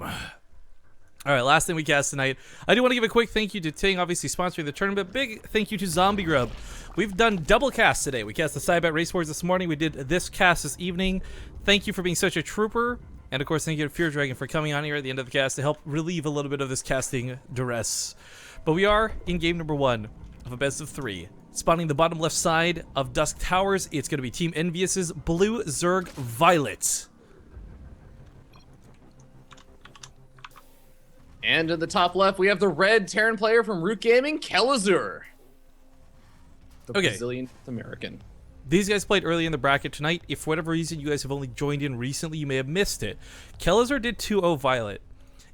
All right, last thing we cast tonight. I do want to give a quick thank you to Ting, obviously sponsoring the tournament. Big thank you to Zombie Grub. We've done double casts today. We cast the Cybet Race Wars this morning. We did this cast this evening. Thank you for being such a trooper. And of course, thank you to Fear Dragon for coming on here at the end of the cast to help relieve a little bit of this casting duress. But we are in game number 1 of a best of 3. Spawning the bottom left side of Dusk Towers, it's going to be Team Envious's Blue Zerg Violet. And in the top left, we have the red Terran player from Root Gaming, Kelazhur. The Brazilian American. These guys played early in the bracket tonight. If for whatever reason you guys have only joined in recently, you may have missed it. Kelazhur did 2-0 Violet.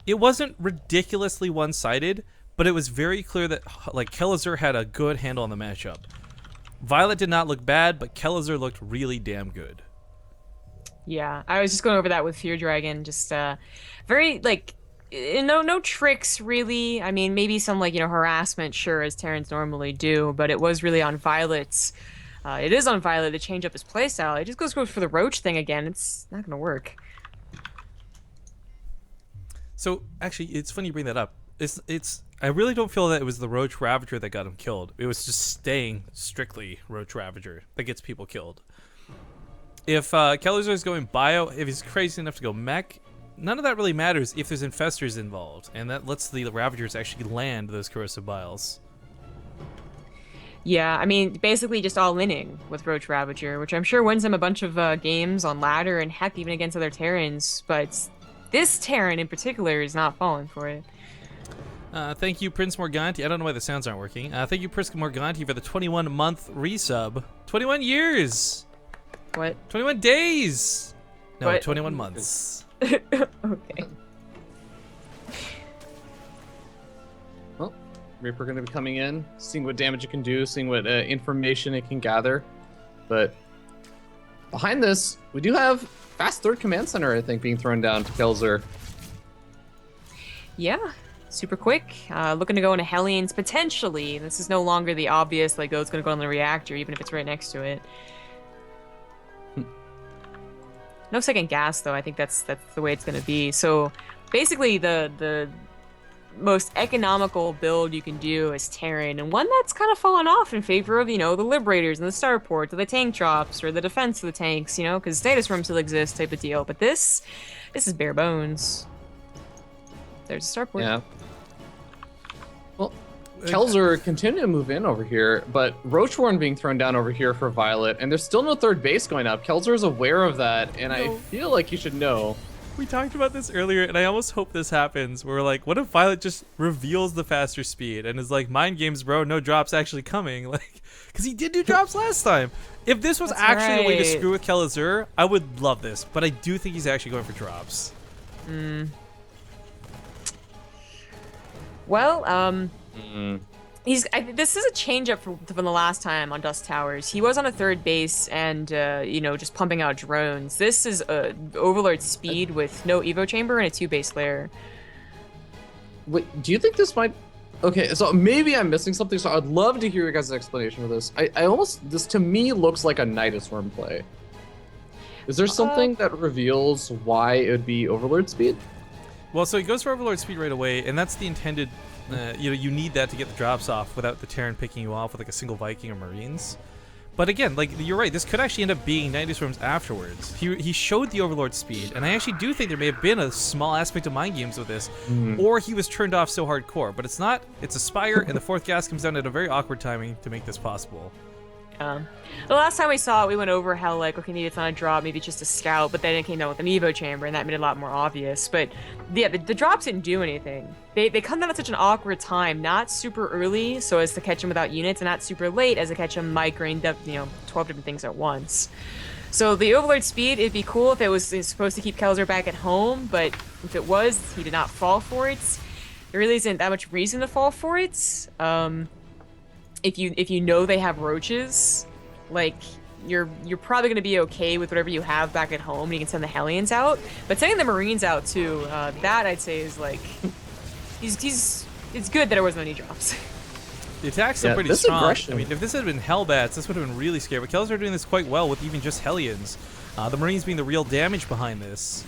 It wasn't ridiculously one-sided, but it was very clear that Kelazhur had a good handle on the matchup. Violet did not look bad, but Kelazhur looked really damn good. Yeah, I was just going over that with Fear Dragon. Just very no tricks really. I mean, maybe some harassment, sure, as Terrans normally do, but it was really on Violet's. It is on Violet to change up his playstyle. It just goes for the Roach thing again. It's not gonna work. So actually, it's funny you bring that up. I really don't feel that it was the Roach Ravager that got him killed. It was just staying strictly Roach Ravager that gets people killed. If Kelazhur is going bio, if he's crazy enough to go mech, none of that really matters if there's infestors involved, and that lets the Ravagers actually land those corrosive biles. Yeah, I mean, basically just all-inning with Roach Ravager, which I'm sure wins him a bunch of games on ladder and heck, even against other Terrans, but this Terran in particular is not falling for it. Thank you, Prince Morganti. I don't know why the sounds aren't working. Thank you, Prince Morganti, for the 21-month resub. 21 years! What? 21 days! No, what? 21 months. Okay. Well, Reaper going to be coming in, seeing what damage it can do, seeing what information it can gather. But behind this, we do have fast third command center, I think, being thrown down to Kelazhur. Yeah. Super quick, looking to go into Hellions potentially. This is no longer the obvious, it's going to go on the reactor, even if it's right next to it. No second gas, though. I think that's the way it's going to be. So basically, the most economical build you can do is Terran, and one that's kind of fallen off in favor of, the Liberators and the Starports, or the tank drops, or the defense of the tanks, because status rooms still exist type of deal. But this is bare bones. There's a Starport. Yeah. Well, Kelazhur continuing to move in over here, but Roachborn being thrown down over here for Violet, and there's still no third base going up. Kelazhur is aware of that, and I feel like you should know. We talked about this earlier, and I almost hope this happens. We're like, what if Violet just reveals the faster speed and is like, mind games, bro, no drops actually coming? Because he did do drops last time. If this was actually a way to screw with Kelazhur, I would love this, but I do think he's actually going for drops. Well, this is a change up from the last time on Dusk Towers. He was on a third base and, just pumping out drones. This is Overlord speed with no Evo chamber and a 2-base layer. Wait, do you think this might... Okay, so maybe I'm missing something, so I'd love to hear your guys' explanation for this. This to me looks like a Nidus Worm play. Is there something that reveals why it would be Overlord speed? Well, so he goes for Overlord speed right away, and that's the intended... you need that to get the drops off without the Terran picking you off with a single Viking or Marines. But again, you're right, this could actually end up being 90 Swarms afterwards. He showed the Overlord speed, and I actually do think there may have been a small aspect of mind games with this, or he was turned off so hardcore. But it's not. It's a Spire, and the 4th gas comes down at a very awkward timing to make this possible. The last time we saw it, we went over how, okay, maybe it's not a drop, maybe it's just a scout, but then it came down with an Evo chamber, and that made it a lot more obvious. But, yeah, the drops didn't do anything. They come down at such an awkward time, not super early, so as to catch them without units, and not super late, as to catch them microing, 12 different things at once. So the Overlord speed, it'd be cool if it was supposed to keep Kelazhur back at home, but if it was, he did not fall for it. There really isn't that much reason to fall for it. If you know they have roaches, you're probably gonna be okay with whatever you have back at home, and you can send the Hellions out. But sending the Marines out too, that I'd say is it's good that there wasn't any drops. The attack's still pretty strong. Aggression. I mean, if this had been Hellbats, this would have been really scary. But Kelazhur are doing this quite well with even just Hellions. The Marines being the real damage behind this.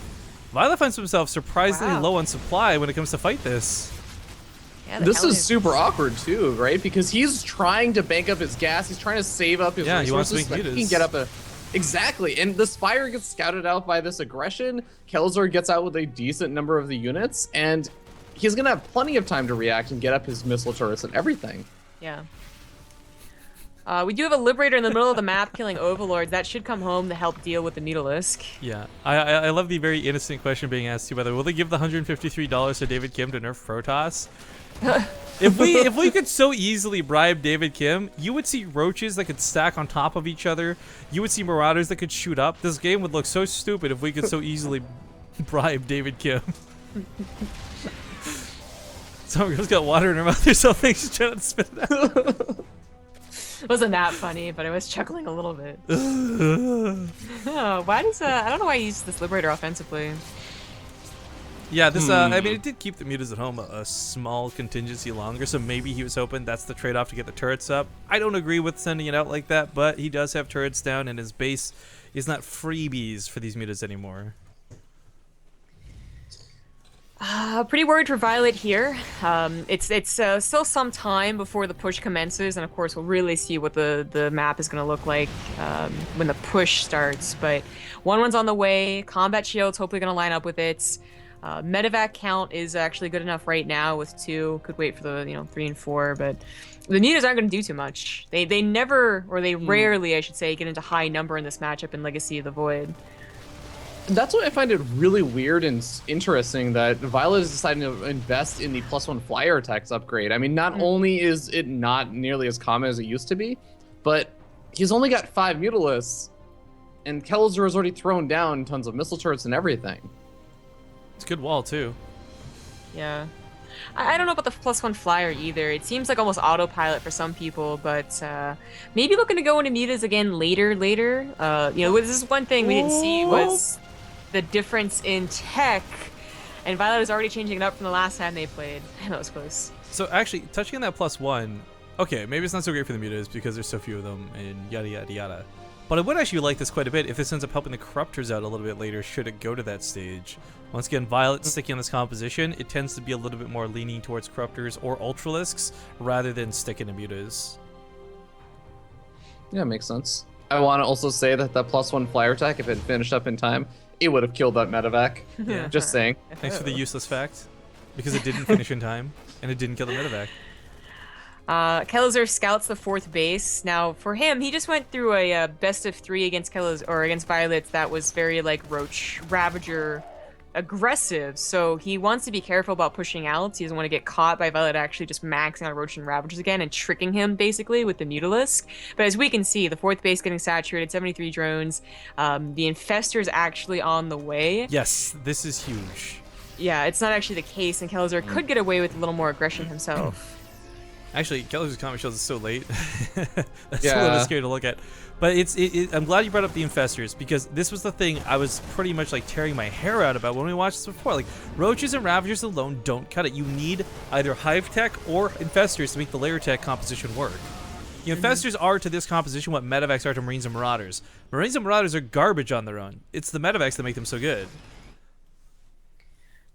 viOLet finds himself surprisingly Wow. low on supply when it comes to fight this. Yeah, the This Kelly- is super awkward too, right? Because he's trying to bank up his gas. He's trying to save up his Yeah, he wants to resources so make that he mutas. can get up a. Exactly, and this fire gets scouted out by this aggression. Kelazhur gets out with a decent number of the units, and he's gonna have plenty of time to react and get up his missile turrets and everything. Yeah. We do have a Liberator in the middle of the map killing Overlords. That should come home to help deal with the Mutalisk. Yeah, I love the very innocent question being asked too. Whether will they give the $153 to David Kim to nerf Protoss? if we could so easily bribe David Kim, you would see roaches that could stack on top of each other. You would see marauders that could shoot up. This game would look so stupid if we could so easily bribe David Kim. Someone's got water in her mouth or something. She's trying to spit it out. Wasn't that funny, but I was chuckling a little bit. Oh, why does I don't know why he used this Liberator offensively. Yeah, this I mean, it did keep the mutas at home a small contingency longer, so maybe he was hoping that's the trade-off to get the turrets up. I don't agree with sending it out like that, but he does have turrets down, and his base is not freebies for these mutas anymore. Pretty worried for viOLet here. It's still some time before the push commences, and of course we'll really see what the map is going to look like when the push starts. But 1-1's on the way. Combat Shield's hopefully going to line up with it. Medevac count is actually good enough right now with 2. Could wait for the 3 and 4, but the mutas aren't going to do too much. They never, or they rarely, I should say, get into high number in this matchup in Legacy of the Void. That's what I find it really weird and interesting that viOLet is deciding to invest in the +1 flyer attacks upgrade. I mean, not only is it not nearly as common as it used to be, but he's only got 5 Mutalisks, and Kelazhur has already thrown down tons of missile turrets and everything. It's a good wall, too. Yeah. I don't know about the +1 flyer either. It seems like almost autopilot for some people, but maybe looking to go into mutas again later. This is one thing we didn't see was the difference in tech, and viOLet is already changing it up from the last time they played. That was close. So actually, touching on that +1, okay, maybe it's not so great for the mutas because there's so few of them and yada yada yada. But I would actually like this quite a bit if this ends up helping the Corruptors out a little bit later should it go to that stage. Once again, viOLet sticking on this composition, it tends to be a little bit more leaning towards Corruptors or Ultralisks rather than sticking to mutas. Yeah, makes sense. I want to also say that that +1 flyer attack, if it finished up in time, it would have killed that medevac. Yeah. Just saying. Thanks for the useless fact. Because it didn't finish in time, and it didn't kill the medevac. Kelazhur scouts the 4th base. Now, for him, he just went through a best of 3 against Kelazhur, or against viOLet that was very, like, Roach Ravager aggressive, so he wants to be careful about pushing out. He doesn't want to get caught by viOLet actually just maxing out Roach and Ravagers again and tricking him, basically, with the Mutalisk. But as we can see, the 4th base getting saturated, 73 drones. The Infestor's actually on the way. Yes, this is huge. Yeah, it's not actually the case, and Kelazhur could get away with a little more aggression himself. Actually, Kelazhur's comment shows is so late. That's a Yeah. little scary to look at. But I'm glad you brought up the Infestors, because this was the thing I was pretty much like tearing my hair out about when we watched this before. Like, Roaches and Ravagers alone don't cut it. You need either Hive Tech or Infestors to make the Layer Tech composition work. The Infestors are to this composition what Medevacs are to Marines and Marauders. Marines and Marauders are garbage on their own. It's the Medevacs that make them so good.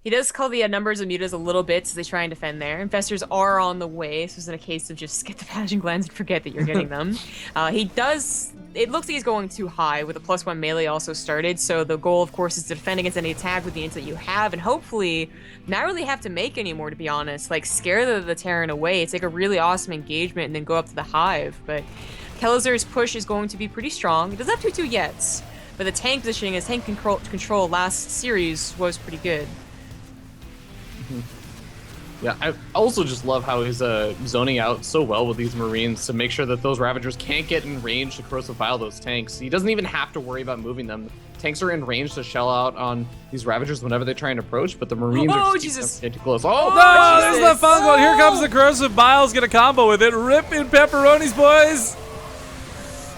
He does call the numbers of mutas a little bit as they try and defend there. Infestors are on the way, so it's in a case of just get the Pathogen Glands and forget that you're getting them. It looks like he's going too high with a +1 melee also started, so the goal, of course, is to defend against any attack with the units that you have, and hopefully not really have to make any more, to be honest. Like, scare the Terran away, take a really awesome engagement, and then go up to the Hive. But Kelazhur's push is going to be pretty strong. It doesn't have 2-2 yet, but the tank positioning, his tank control last series was pretty good. Yeah, I also just love how he's zoning out so well with these Marines to make sure that those Ravagers can't get in range to corrosive file those tanks. He doesn't even have to worry about moving them. Tanks are in range to shell out on these Ravagers whenever they try and approach, but the Marines are just Jesus. too close. Oh, No, there's Jesus. the fungal. Here comes the corrosive biles. Get a combo with it. Rip in pepperonis, boys.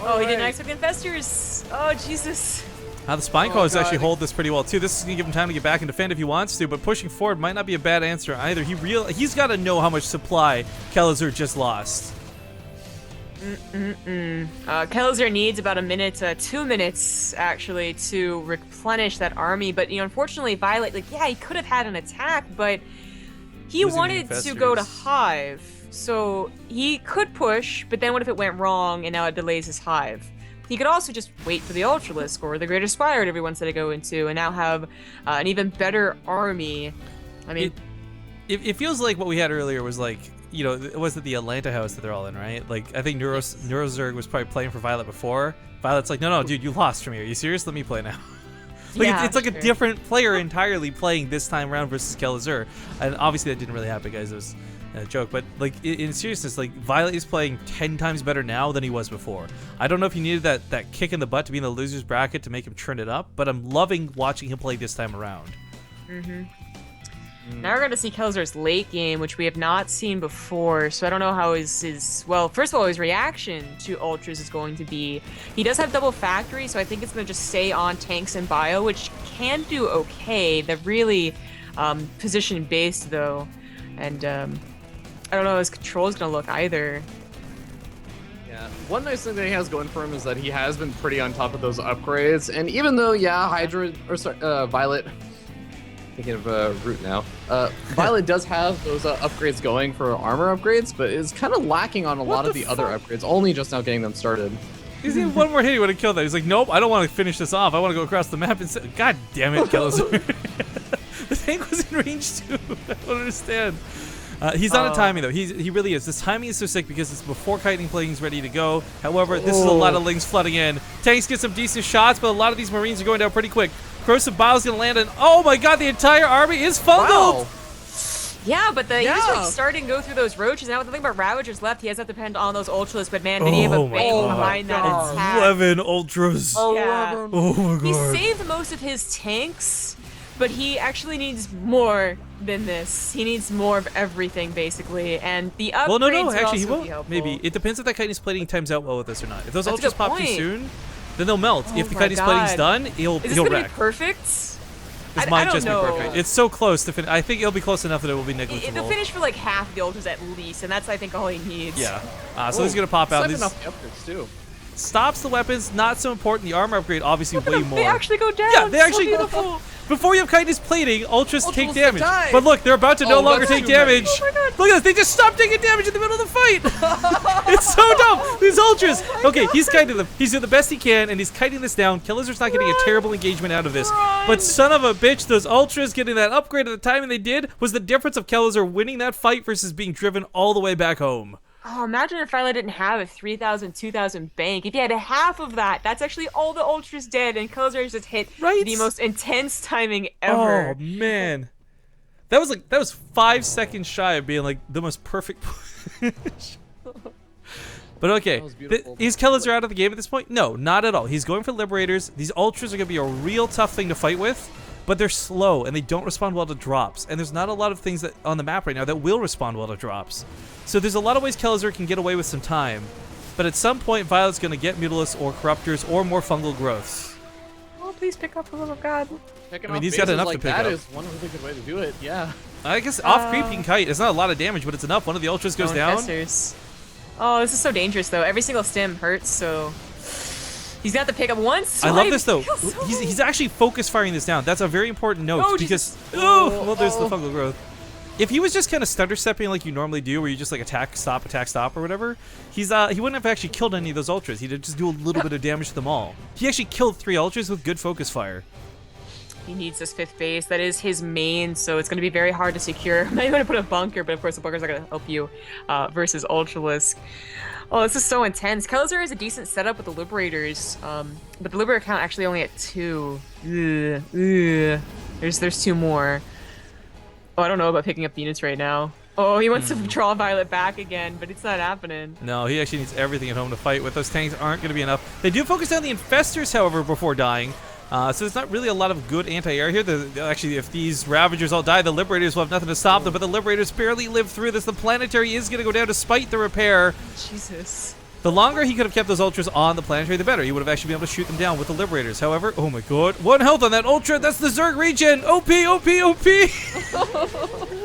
Oh, he didn't accept the Infestors. Oh, Jesus. Now the Spine Crawlers actually God. hold this pretty well too. This is gonna give him time to get back and defend if he wants to, but pushing forward might not be a bad answer either. He's got to know how much supply Kelazhur just lost. Kelazhur needs about a minute, 2 minutes actually, to replenish that army. But unfortunately, viOLet, like, yeah, he could have had an attack, but he Losing the wanted to go to infestors. Hive, so he could push. But then what if it went wrong and now it delays his Hive? He could also just wait for the Ultralisk or the Greater Spire that everyone said to go into, and now have an even better army. I mean, It feels like what we had earlier was like, was it the Atlanta house that they're all in, right? Like, I think Neurozerg was probably playing for viOLet before. viOLet's like, no, dude, you lost from here. Are you serious? Let me play now. Like, Yeah, it's like a sure. different player entirely playing this time around versus Kelazhur. And obviously that didn't really happen, guys. It was a joke. But, like, in seriousness, like, viOLet is playing 10 times better now than he was before. I don't know if he needed that kick in the butt to be in the loser's bracket to make him turn it up, but I'm loving watching him play this time around. Now we're going to see Kelazhur's late game, which we have not seen before, so I don't know how his well, first of all, his reaction to Ultras is going to be. He does have double factory, so I think it's going to just stay on tanks and bio, which can do okay. They're really position-based, though, and I don't know how his control is going to look either. Yeah, one nice thing that he has going for him is that he has been pretty on top of those upgrades, and even though, yeah, viOLet, thinking of Root now, viOLet does have those upgrades going for armor upgrades, but is kind of lacking on a lot of the other upgrades, only just now getting them started. He's even one more hit, he would have killed that. He's like, nope, I don't want to finish this off. I want to go across the map and say, God damn it, Kelazhur. The tank was in range too. I don't understand. He's on a timing though. He really is. This timing is so sick because it's before Kiting Plating's ready to go. However, this is a lot of lings flooding in. Tanks get some decent shots, but a lot of these Marines are going down pretty quick. Corrosive Bile's gonna land, and oh my God, the entire army is fungled. Wow. Yeah, but he's like starting to go through those roaches. Now, the thing about Ravagers left, he has to depend on those Ultras, but man, did he have a bang behind that attack. 11 ultras. Yeah. Oh my He God. saved most of his tanks, but he actually needs more than this. He needs more of everything, basically, and the upgrades Well, no, would actually, he also be won't. helpful. Maybe. It depends if that Chitinous Plating times out well with this or not. If those That's a ultras good pop too point. soon, then they'll melt. If the my Chitinous Plating's God. done, he'll Is this gonna wreck. be perfect? This I might don't just know. be perfect. It's so close to I think it'll be close enough that it will be They'll negligible. finish for like half the Ultras at least, and that's, I think, all he needs. Yeah. So he's gonna pop out. Saving This off the upgrades too. stops the weapons. Not so important. The armor upgrade, obviously, Look at way them, more. they actually go down. Yeah, they So actually. beautiful. Before you have Chitinous Plating, ultras take Ultras damage. die. But look, they're about to no Oh, longer that's take too many. damage. Oh my God. Look at this. They just stopped taking damage in the middle of the fight. It's so dumb. These ultras. Okay, he's kiting them. He's doing the best he can, and he's kiting this down. Kelazhur's not getting a terrible engagement out of this. But son of a bitch, those ultras getting that upgrade at the timing they did was the difference of Kelazhur winning that fight versus being driven all the way back home. Oh, imagine if viOLet didn't have a 3,000, 2,000 bank. If he had half of that, that's actually all the Ultras dead, and Kelazhur just hit Right? the most intense timing ever. Oh man, that was 5 seconds shy of being like the most perfect push. But okay, That was beautiful. is Kelazhur out of the game at this point? No, not at all. He's going for Liberators. These Ultras are gonna be a real tough thing to fight with, but they're slow and they don't respond well to drops. And there's not a lot of things that on the map right now that will respond well to drops. So there's a lot of ways Kelazhur can get away with some time, but at some point viOLet's gonna get Mutalisks or Corruptors or more fungal growths. Oh, please pick up the love of God. Picking I mean, off he's got bases enough to like pick that up. is one really good way to do it. Yeah. I guess off creep he can kite. It's not a lot of damage, but it's enough. One of the ultras goes No down. infestors. Oh, this is so dangerous, though. Every single stim hurts, so he's got to pick up one I swipe. love this though. Feels so He's actually focus firing this down. That's a very important note Oh, because Jesus. well, there's the fungal growth. If he was just kind of stutter stepping like you normally do, where you just like attack stop or whatever, he wouldn't have actually killed any of those ultras. He'd just do a little bit of damage to them all. He actually killed 3 ultras with good focus fire. He needs this 5th base. That is his main, so it's going to be very hard to secure. I'm not going to put a bunker, but of course the bunker's not going to help you versus Ultralisk. Oh, this is so intense. Kelazhur has a decent setup with the Liberators, but the Liberator count actually only at 2. Ugh. There's 2 more. Oh, I don't know about picking up the units right now. Oh, he wants to draw viOLet back again, but it's not happening. No, he actually needs everything at home to fight with. Those tanks aren't going to be enough. They do focus down the infestors, however, before dying. So there's not really a lot of good anti-air here. Actually, if these Ravagers all die, the Liberators will have nothing to stop them, but the Liberators barely live through this. The Planetary is going to go down despite the repair. Jesus. The longer he could have kept those Ultras on the Planetary, the better. He would have actually been able to shoot them down with the Liberators. However, oh my god, 1 health on that Ultra. That's the Zerg regen. OP, OP, OP.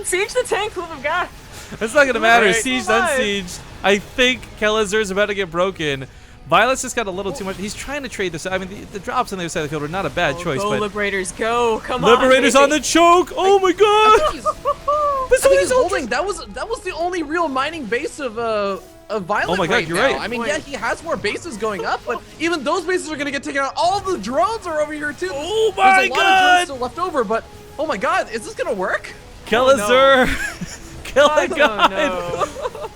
Siege the tank, love of God. It's not gonna matter. Right. Siege, Alive. unsieged. I think Kelazhur is about to get broken. viOLet's just got a little too much. He's trying to trade this. I mean, the drops on the other side of the field are not a bad choice, Go but Liberators, go! Come Liberators on, on the choke. Oh my god! He's, But I so think he's he's holding. That was the only real mining base of viOLet. Oh my God, right you're now. right. I mean, yeah, he has more bases going up, but even those bases are gonna get taken out. All the drones are over here too. Oh my There's a lot of god! drones still left over, but oh my god, is this gonna work? Kelazhur! Oh, God! no.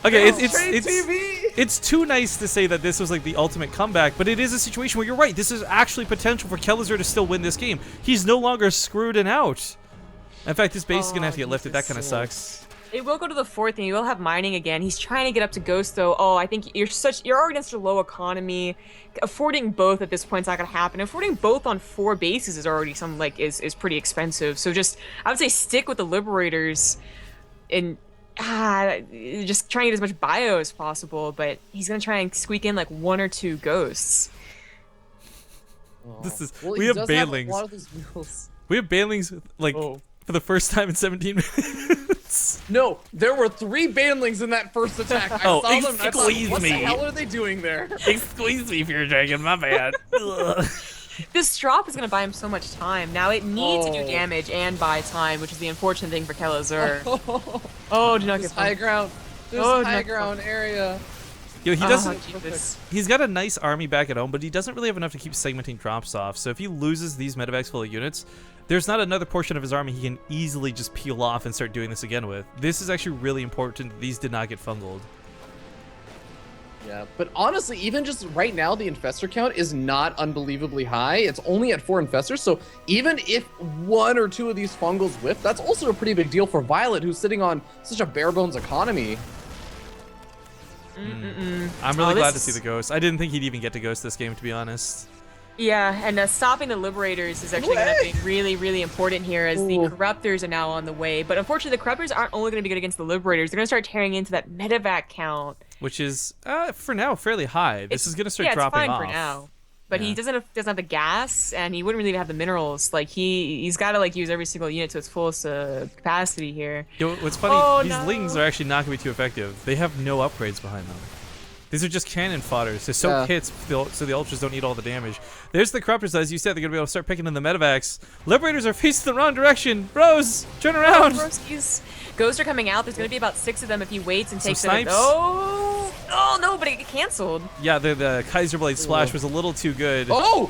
Okay, Trade TV. it's too nice to say that this was like the ultimate comeback, but it is a situation where you're right. This is actually potential for Kelazhur to still win this game. He's no longer screwed and out. In fact, this base is gonna have to get lifted. That kind of sucks. It will go to the 4th, and you will have mining again. He's trying to get up to Ghost, though. Oh, I think you're already in such a low economy. Affording both at this point is not gonna happen. Affording both on 4 bases is already is pretty expensive. So I would say stick with the Liberators, and just try and get as much bio as possible. But he's gonna try and squeak in like 1 or 2 Ghosts. This is Well, we he have does banelings. a lot of these wheels. We have banelings like for the first time in 17 minutes. No, there were 3 banelings in that first attack. I Oh, saw them. And I thought, excuse what me. the hell are they doing there? Squeeze me if you're a dragon, my bad. This drop is gonna buy him so much time. Now it needs to do Oh. damage and buy time, which is the unfortunate thing for Kelazhur. Oh, do not This get high bumped. ground. This Oh, high no. ground area. Yo, he doesn't. Jesus. He's got a nice army back at home, but he doesn't really have enough to keep segmenting drops off. So if he loses these medevacs full of units, there's not another portion of his army he can easily just peel off and start doing this again with. This is actually really important that these did not get fungled. Yeah, but honestly, even just right now, the infestor count is not unbelievably high. It's only at 4 infestors, so even if 1 or 2 of these fungals whiff, that's also a pretty big deal for viOLet, who's sitting on such a bare bones economy. I'm really Oh, glad to this see is- the ghost. I didn't think he'd even get to ghost this game, to be honest. Yeah, and stopping the Liberators is actually going to be really, really important here as the Ooh. Corruptors are now on the way. But unfortunately, the Corruptors aren't only going to be good against the Liberators. They're going to start tearing into that medevac count. Which is, for now, fairly high. This is going to start dropping it's fine off. for now. But Yeah. he doesn't have the gas, and he wouldn't really have the minerals. Like he's got to like use every single unit to its fullest capacity here. Yo, what's funny, Oh, these no. lings are actually not going to be too effective. They have no upgrades behind them. These are just cannon fodders. They soak Yeah. hits so the ultras don't eat all the damage. There's the corruptors, as you said. They're going to be able to start picking in the medevacs. Liberators are facing the wrong direction. Rose, turn around. Broskies. Ghosts are coming out. There's going to be about 6 of them if he waits and Some takes it. snipes. Oh no, but it get canceled. Yeah, the Kaiser Blade splash was a little too good. Oh,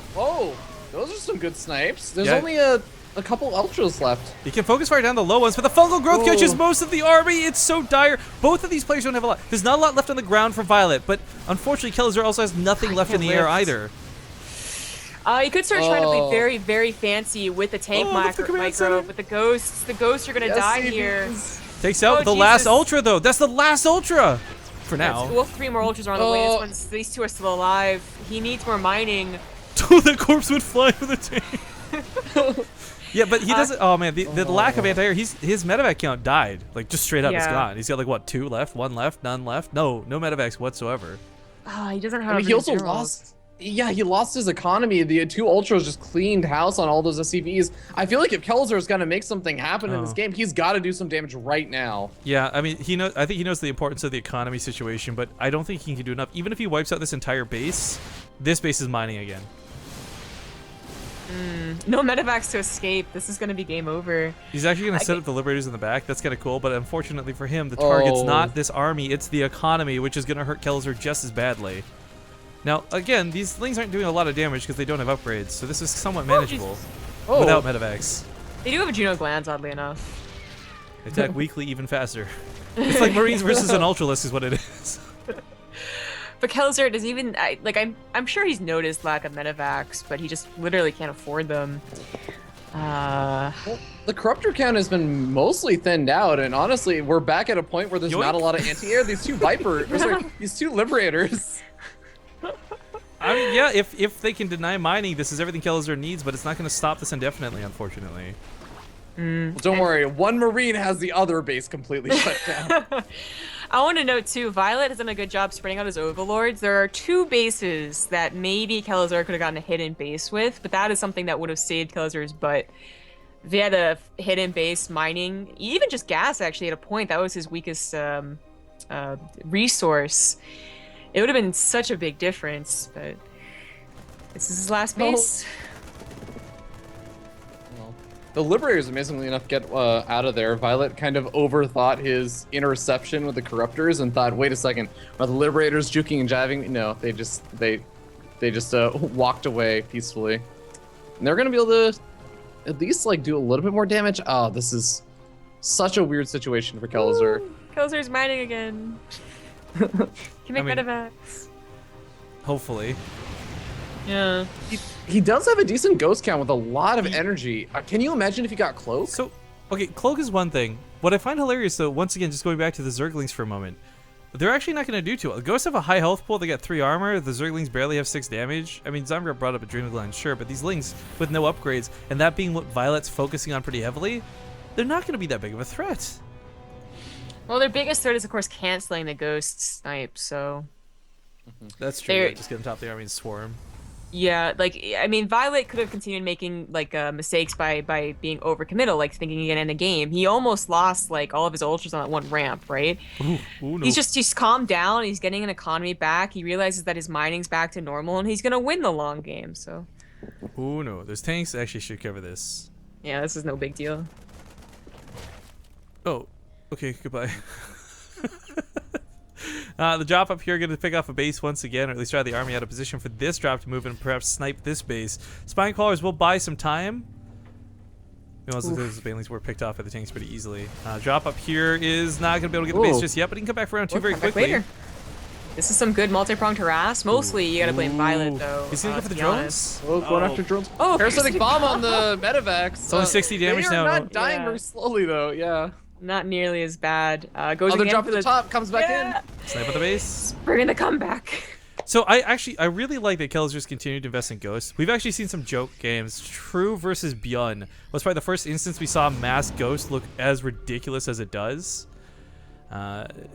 those are some good snipes. There's Yeah. only a couple ultras left. You can focus fire down the low ones, but the fungal growth Ooh. catches most of the army. It's so dire. Both of these players don't have a lot. There's not a lot left on the ground for viOLet, but unfortunately, Kelazhur also has nothing left in the air lift. either. You could start trying to Oh. be very, very fancy with the tank Oh, lift the command micro, center. but the ghosts are gonna Yes, die CVs. here. Takes out Oh, the last Jesus. ultra, though. That's the last ultra for now. Well, 3 more ultras are on the way. Oh. These 2 are still alive. He needs more mining. The corpse would fly with the tank. Yeah, but he doesn't. Oh man, the lack of anti-air. His medevac count died. Like just straight up, it's Yeah. gone. He's got like what, 2 left, 1 left, none left. No medevacs whatsoever. He doesn't have. I mean, he any also generals. lost. Yeah, he lost his economy. The 2 ultras just cleaned house on all those SCVs. I feel like if Kelazhur is gonna make something happen in this Oh. game, he's got to do some damage right now. Yeah, I mean, I think he knows the importance of the economy situation, but I don't think he can do enough. Even if he wipes out this entire base, this base is mining again. No medevacs to escape. This is gonna be game over. He's actually going to set up the Liberators in the back. That's kind of cool, but unfortunately for him, the target's Oh. not this army, it's the economy, which is going to hurt Kelazhur just as badly. Now, again, these things aren't doing a lot of damage because they don't have upgrades, so this is somewhat manageable Oh, without medevacs. They do have a Juno glands, oddly enough. They attack weakly even faster. It's like Marines versus an Ultralisk is what it is. But Kelazhur does even I'm sure he's noticed lack of medevacs, but he just literally can't afford them. the corruptor count has been mostly thinned out, and honestly, we're back at a point where there's Yoink. not a lot of anti-air. These 2 these 2 liberators. I mean, yeah, if they can deny mining, this is everything Kelazhur needs, but it's not going to stop this indefinitely, unfortunately. Well, don't worry, 1 marine has the other base completely shut down. I want to note too, viOLet has done a good job spreading out his overlords. There are 2 bases that maybe Kelazhur could have gotten a hidden base with, but that is something that would have saved Kelazhur's butt If he had a hidden base mining, even just gas actually at a point, that was his weakest resource. It would have been such a big difference, but this is his last base. Well, the Liberators, amazingly enough, get out of there. viOLet kind of overthought his interception with the Corruptors and thought, wait a second, are the Liberators juking and jiving? No, they just walked away peacefully. And they're gonna be able to at least like do a little bit more damage. Oh, this is such a weird situation for Kelazhur. Kelazhur's mining again. Can make medevacs. Hopefully. Yeah. He does have a decent ghost count with a lot of energy. Can you imagine if he got Cloak? So, okay, Cloak is one thing. What I find hilarious, though, once again, just going back to the Zerglings for a moment, they're actually not going to do too well. The Ghosts have a high health pool. They got 3 armor. The Zerglings barely have 6 damage. I mean, Zombie brought up Adrenal Gland, sure, but these Lings with no upgrades, and that being what viOLet's focusing on pretty heavily, they're not going to be that big of a threat. Well, their biggest threat is, of course, canceling the Ghost snipe, so... That's true. Yeah, just get on top of the army and swarm. Yeah, like, I mean, viOLet could have continued making, like, mistakes by being overcommittal, like, thinking he can end the game. He almost lost, like, all of his ultras on that one ramp, right? Ooh, no. He's calmed down, he's getting an economy back, he realizes that his mining's back to normal, and he's gonna win the long game, so... Oh, no. Those tanks actually should cover this. Yeah, this is no big deal. Oh, okay, goodbye. The drop up here going to pick off a base once again, or at least try the army out of position for this drop to move and perhaps snipe this base. Spine Crawlers will buy some time. Those banelings were picked off by the tanks pretty easily. Drop up here is not going to be able to get the base just yet, but he can come back for round 2 very quickly. Later. This is some good multi-pronged harass. Mostly, you gotta blame viOLet, though. He's going to go for the drones? Oh, going after drones. Oh, Parasitic Bomb on the medevacs. It's only 60 damage now. They are not dying very slowly, though, yeah. Not nearly as bad. Goes Other again drop for at the top, comes back in. Snipe at the base. Bringing the comeback. So I really like that Kelazhur's continued to invest in Ghosts. We've actually seen some joke games. True versus Beyond was probably the first instance we saw Mass Ghost look as ridiculous as it does.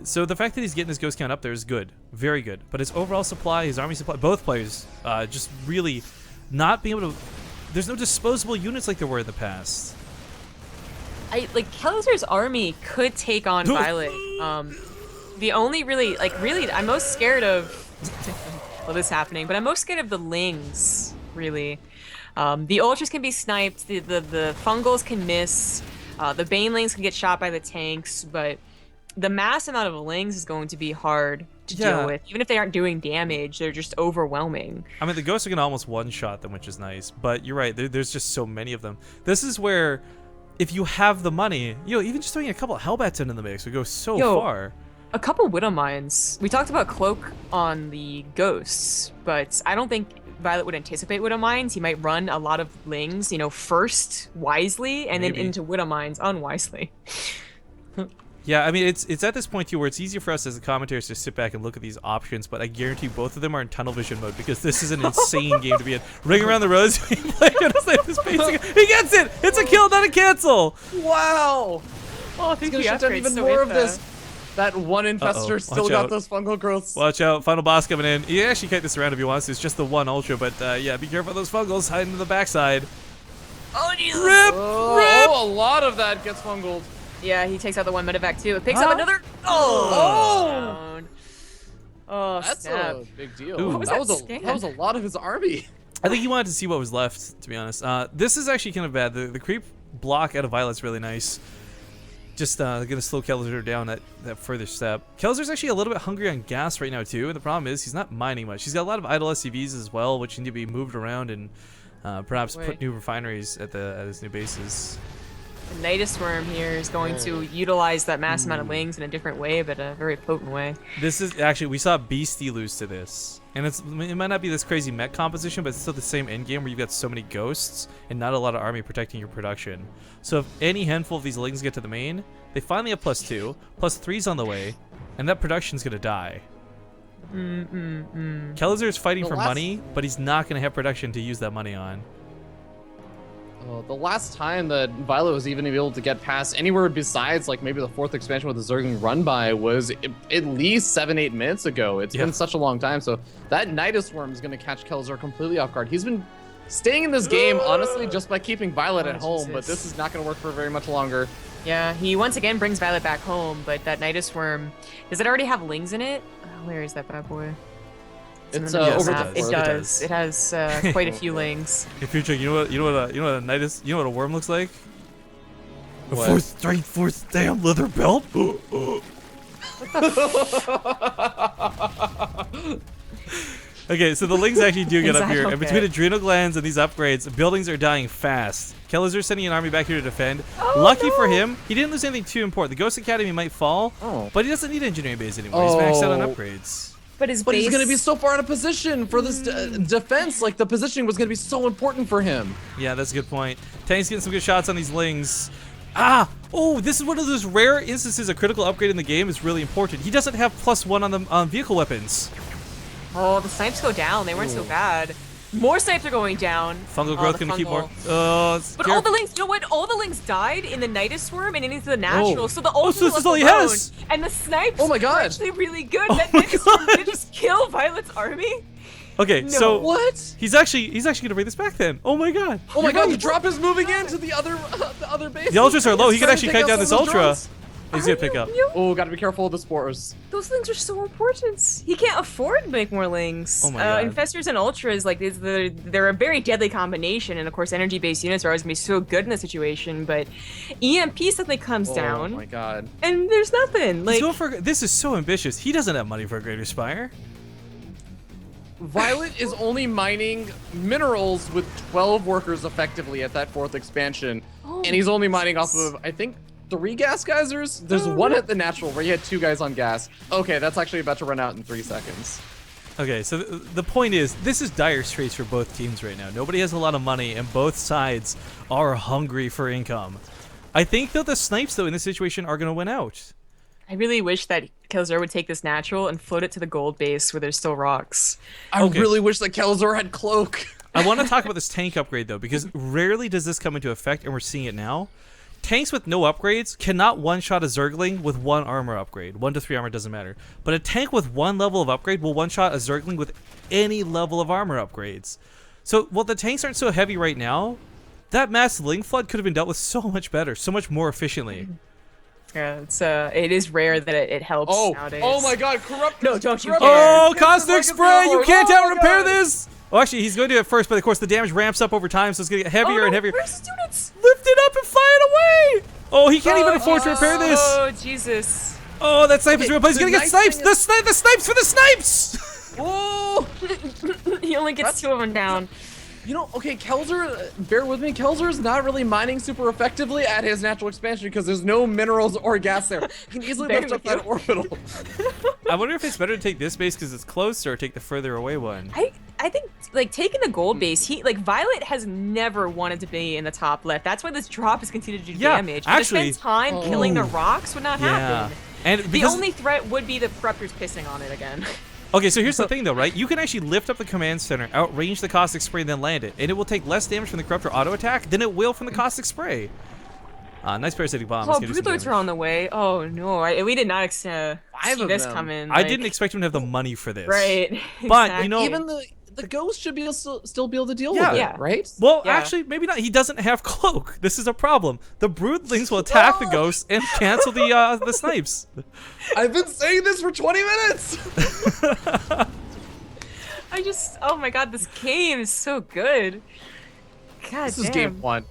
So the fact that he's getting his Ghost count up there is good. Very good. But his overall supply, his army supply, both players just really not being able to... There's no disposable units like there were in the past. Kelazhur's army could take on viOLet. The only really, I'm most scared of... well, this happening, but I'm most scared of the Lings, really. The Ultras can be sniped, the Fungals can miss, the Banelings can get shot by the tanks, but the mass amount of Lings is going to be hard to deal with. Even if they aren't doing damage, they're just overwhelming. I mean, the Ghosts are going to almost one-shot them, which is nice, but you're right, there's just so many of them. This is where, if you have the money, even just throwing a couple of Hellbats into the mix would go so far. A couple Widow Mines. We talked about Cloak on the Ghosts, but I don't think viOLet would anticipate Widow Mines. He might run a lot of Lings, first wisely, and then into Widow Mines unwisely. Yeah, I mean, it's at this point, too, where it's easier for us as the commentators to sit back and look at these options, but I guarantee both of them are in tunnel vision mode because this is an insane game to be in. Ring around the roads, he gets it! It's a kill, not a cancel! Wow! Oh, I think he's gonna shut down even more of this. That one infestor still got those fungal growths. Watch out, final boss coming in. He actually kite this around if he wants to. It's just the one ultra, but yeah, be careful of those fungals hiding in the backside. Oh, Jesus! Rip! Oh, a lot of that gets fungled. Yeah, he takes out the one medevac too. It picks up another. Oh! Oh, that's snap. a big deal. Ooh. That was a lot of his army. I think he wanted to see what was left, to be honest. This is actually kind of bad. The creep block out of viOLet's really nice. Just gonna slow Kelazhur down that further step. Kelazhur's actually a little bit hungry on gas right now too, and the problem is he's not mining much. He's got a lot of idle SCVs as well, which need to be moved around and perhaps put new refineries at his new bases. The Nidus Worm here is going to utilize that mass amount of Lings in a different way, but a very potent way. This is actually, we saw Beastie lose to this. And it might not be this crazy mech composition, but it's still the same endgame where you've got so many ghosts and not a lot of army protecting your production. So if any handful of these Lings get to the main, they finally have +2, +3's on the way, and that production's gonna die. Kelazhur's fighting for money, but he's not gonna have production to use that money on. The last time that viOLet was even able to get past anywhere besides like maybe the 4th expansion with the Zergling run by was at least 7-8 minutes ago. It's been such a long time. So that Nidus Worm is going to catch Kelazhur completely off guard. He's been staying in this game, honestly, just by keeping viOLet at home, but Jesus. this is not going to work for very much longer. Yeah, he once again brings viOLet back home, but that Nidus Worm, does it already have lings in it? Where is that bad boy? It's in the over map. the It floor. does. It has quite a few lings. Hey, Future, you know what a Nidus, you know what a worm looks like? A What? 4th strength, 4th damn leather belt. Okay, so the lings actually do get Is up that here, and okay? between adrenal glands and these upgrades, buildings are dying fast. Kelazhur sending an army back here to defend. Oh, Lucky for no. him, he didn't lose anything too important. The Ghost Academy might fall, Oh. but he doesn't need engineering base anymore. He's maxed out on Oh. upgrades. But his But base... he's going to be so far out of position for this defense. Like, the positioning was going to be so important for him. Yeah, that's a good point. Tank's getting some good shots on these lings. Ah! Oh, this is one of those rare instances a critical upgrade in the game is really important. He doesn't have +1 on the vehicle weapons. Oh, the snipes go down. They weren't so bad. More snipes are going down. Fungal Oh, growth the gonna keep more. fungal. But all the links, you know what? All the links died in the Nidus Worm and into the natural. Oh. So the so ultimate this is all he left alone, has. And the snipes Oh my were God. actually really good. Oh That my Nidus Worm God. did just kill Violet's army. Okay, No. so What? he's actually gonna bring this back then. Oh my god. Oh my You're god, right. the drop is moving into the other base. The ultras are low. He He's could trying actually to take kite out down this some of those ultra. drones. He's gonna pick up. Oh, gotta be careful of the spores. Those lings are so important. He can't afford to make more lings. Oh my God. Infestors and ultras, like they're a very deadly combination, and of course, energy-based units are always gonna be so good in this situation. But EMP suddenly comes Oh down, my god. and there's nothing. He's Like going for, this is so ambitious. He doesn't have money for a Greater Spire. viOLet is only mining minerals with 12 workers effectively at that 4th expansion. Oh, And he's only mining off of, I think, 3 gas geysers? There's one at the natural where he had 2 guys on gas. Okay, that's actually about to run out in 3 seconds. Okay, so the point is, this is dire straits for both teams right now. Nobody has a lot of money, and both sides are hungry for income. I think that the snipes, though, in this situation are going to win out. I really wish that Kelazhur would take this natural and float it to the gold base where there's still rocks. I Okay. really wish that Kelazhur had cloak. I want to talk about this tank upgrade, though, because rarely does this come into effect, and we're seeing it now. Tanks with no upgrades cannot one-shot a Zergling with 1 armor upgrade. 1 to 3 armor doesn't matter. But a tank with 1 level of upgrade will one-shot a Zergling with any level of armor upgrades. So while the tanks aren't so heavy right now, that mass Ling flood could have been dealt with so much better, so much more efficiently. Yeah, it is rare that it helps nowadays. Oh my god, corrupt. No, don't you corrupt- dare. Oh, Get the Caustic market Spray! You power. can't Oh out my repair God. this! Well, actually, he's going to do it first, but of course the damage ramps up over time, so it's going to get heavier Oh, no, and heavier. where's his units? Lift it up and fly it away! Oh, he can't even afford to repair this! Oh, Jesus. Oh, that snipe is Okay, real, but he's the gonna get nice snipes! thing The snipes for the snipes! Oh! He only gets 2 of them down. You know, okay, Kelazhur, bear with me, Kelazhur is not really mining super effectively at his natural expansion because there's no minerals or gas there. He can easily Bear lift up with that orbital. I wonder if it's better to take this base because it's closer or take the further away one. I think like taking the gold base, viOLet has never wanted to be in the top left. That's why this drop is continued to do Yeah, damage. actually- to spend time killing the rocks would not Yeah. happen. And The because, only threat would be the corruptors pissing on it again. okay, so here's the thing though, right? You can actually lift up the command center, outrange the caustic spray, and then land it, and it will take less damage from the corruptor auto attack than it will from the caustic spray. Nice parasitic bomb. Oh, broodlords are on the way. Oh no, we did not see of this them. coming. I didn't expect him to have the money for this. Right. But, you know- Even the ghost should be still be able to deal Yeah. with it, Yeah. right? Well, Yeah. actually, maybe not. He doesn't have cloak. This is a problem. The broodlings will attack the ghosts and cancel the snipes. I've been saying this for 20 minutes! Oh my god, this game is so good. God This damn. is game 1.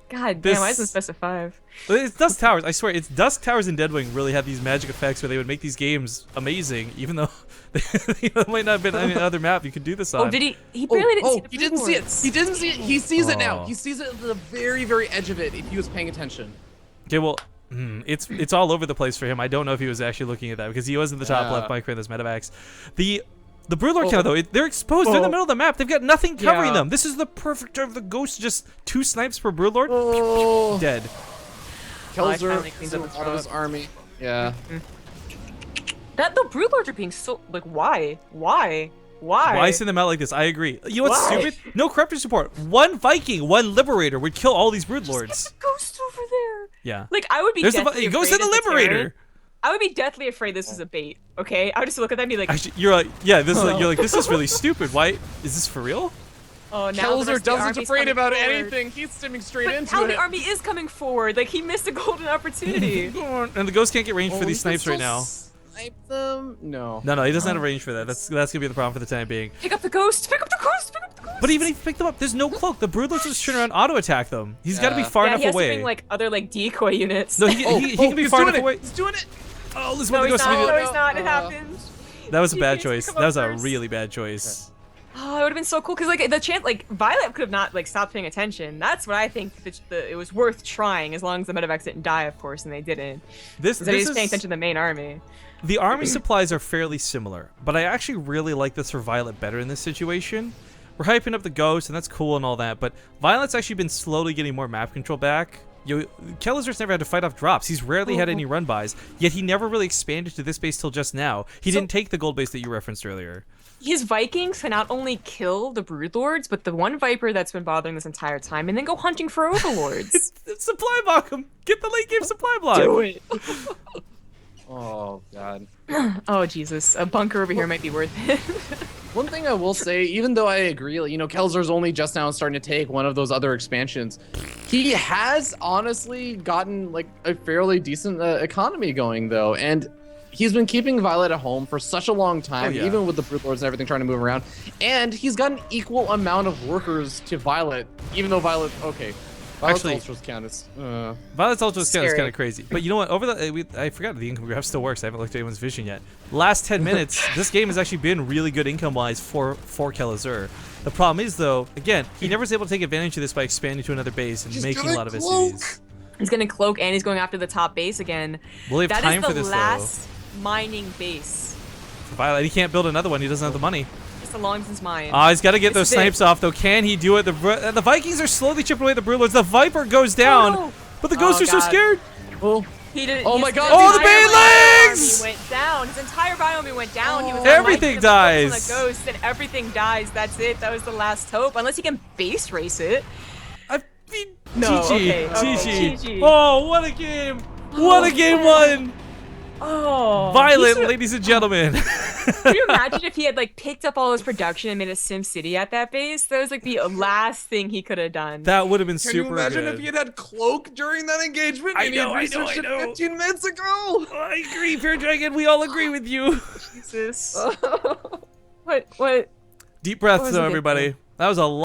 God This- damn, why isn't special 5? It's Dusk Towers. I swear, it's Dusk Towers and Deadwing really have these magic effects where they would make these games amazing, even though there might not have been any other map you could do this on. Oh, did he? He barely didn't see the he didn't see it. broodlords. He didn't see it. He sees it now. Oh. He sees it at the very, very edge of it if he was paying attention. Okay, well, it's all over the place for him. I don't know if he was actually looking at that because he was in the top Yeah. left micro in this medevacs. The Broodlord count though, they're exposed. They're in the Oh. middle of the map. They've got nothing covering Yeah. them. This is the perfect time of the ghost. Just 2 snipes per Broodlord. Oh. Dead. Kelazhur finally cleans up is the out of his drop. army. Yeah. That the broodlords are being so like why? Why send them out like this? I agree. You know what's Why? stupid? No corruptor support. 1 Viking, 1 Liberator would kill all these Broodlords. Get the ghost over there. Yeah. Like I would be. There's the deathly it goes afraid to the as a Terran. Liberator. I would be deathly afraid this was a bait. Okay, I would just look at that and be like, Actually, you're like, yeah, this is like, you're like, this is really stupid. Why is this for real? Oh, now the Kelazhur rest of the doesn't army's afraid coming about forward. anything. He's stimming straight But into now it. the army is coming forward. Like, he missed a golden opportunity. And the ghost can't get range for Oh, these he can snipes right still now. Snipe them? No. No, he doesn't have range for that. That's gonna be the problem for the time being. Pick up the ghost! Pick up the ghost! Pick up the ghost! But even if he picked them up, there's no cloak. The Broodlords just turn around, auto attack them. He's got to be far yeah, enough he has away. to bring, like, other, like, decoy units. No, he can be he's far doing enough it. away. He's doing it. Oh, this is No, what the he's ghost not. immediately- No, he's not. It happened. That was a He bad needs to choice. come That up was a first. really bad choice. Oh, it would have been so cool because like the chance, like viOLet could have not like stopped paying attention. That's what I think. It was worth trying as long as the medevacs didn't die, of course, and they didn't. This So he was paying is attention to the main army. the army supplies are fairly similar, but I actually really like this for viOLet better in this situation. We're hyping up the ghost, and that's cool and all that, but viOLet's actually been slowly getting more map control back. Kelazhur's never had to fight off drops. He's rarely had any run bys, yet he never really expanded to this base till just now. He didn't take the gold base that you referenced earlier. His Vikings can not only kill the Broodlords, but the one Viper that's been bothering this entire time, and then go hunting for Overlords. Supply block him. Get the late game supply block. Do it. Oh god. Oh Jesus, a bunker over here might be worth it. One thing I will say, even though I agree, you know, Kelazhur's only just now starting to take one of those other expansions, he has honestly gotten like a fairly decent economy going though, and he's been keeping viOLet at home for such a long time, yeah. even with the Broodlords and everything trying to move around, and he's got an equal amount of workers to viOLet, even though viOLet, okay, viOlet's Actually- Ultras count as, viOLet's Ultra Scout is Scary. kind of crazy. But you know what? Over the I forgot the income graph still works. I haven't looked at anyone's vision yet. Last 10 minutes, this game has actually been really good income-wise for Kelazhur. The problem is, though, again, he never was able to take advantage of this by expanding to another base and He's making gonna a lot of cloak. SCVs. He's gonna cloak and he's going after the top base again. Will he have That time is for the this, last mining base. though? For viOLet, he can't build another one. He doesn't have the money. Just a long distance mine. He's got to get those This is it. snipes off, though. Can he do it? The Vikings are slowly chipping away at the Broodlords. The Viper goes down, no. but the Ghosts Oh, are so God. scared. oh, He did. Oh his my God, Oh, the entire banelings! He went down. His entire biome went down. He was Everything on dies. the ghost, and everything dies. That's it. That was the last hope. Unless he can base race it. I mean, No, GG, okay, GG. GG. Oh, what a game! What a game one! Oh. Violent, He ladies and gentlemen. Can you imagine if he had like picked up all his production and made a Sim City at that base? That was like the last thing he could have done. That would have been can super you imagine good. if he had cloak during that engagement? I and he know, had researched it 15 minutes ago. I agree, Fair Dragon. We all agree with you. Jesus. What? Deep breaths, was though, a good everybody. game. That was a lot.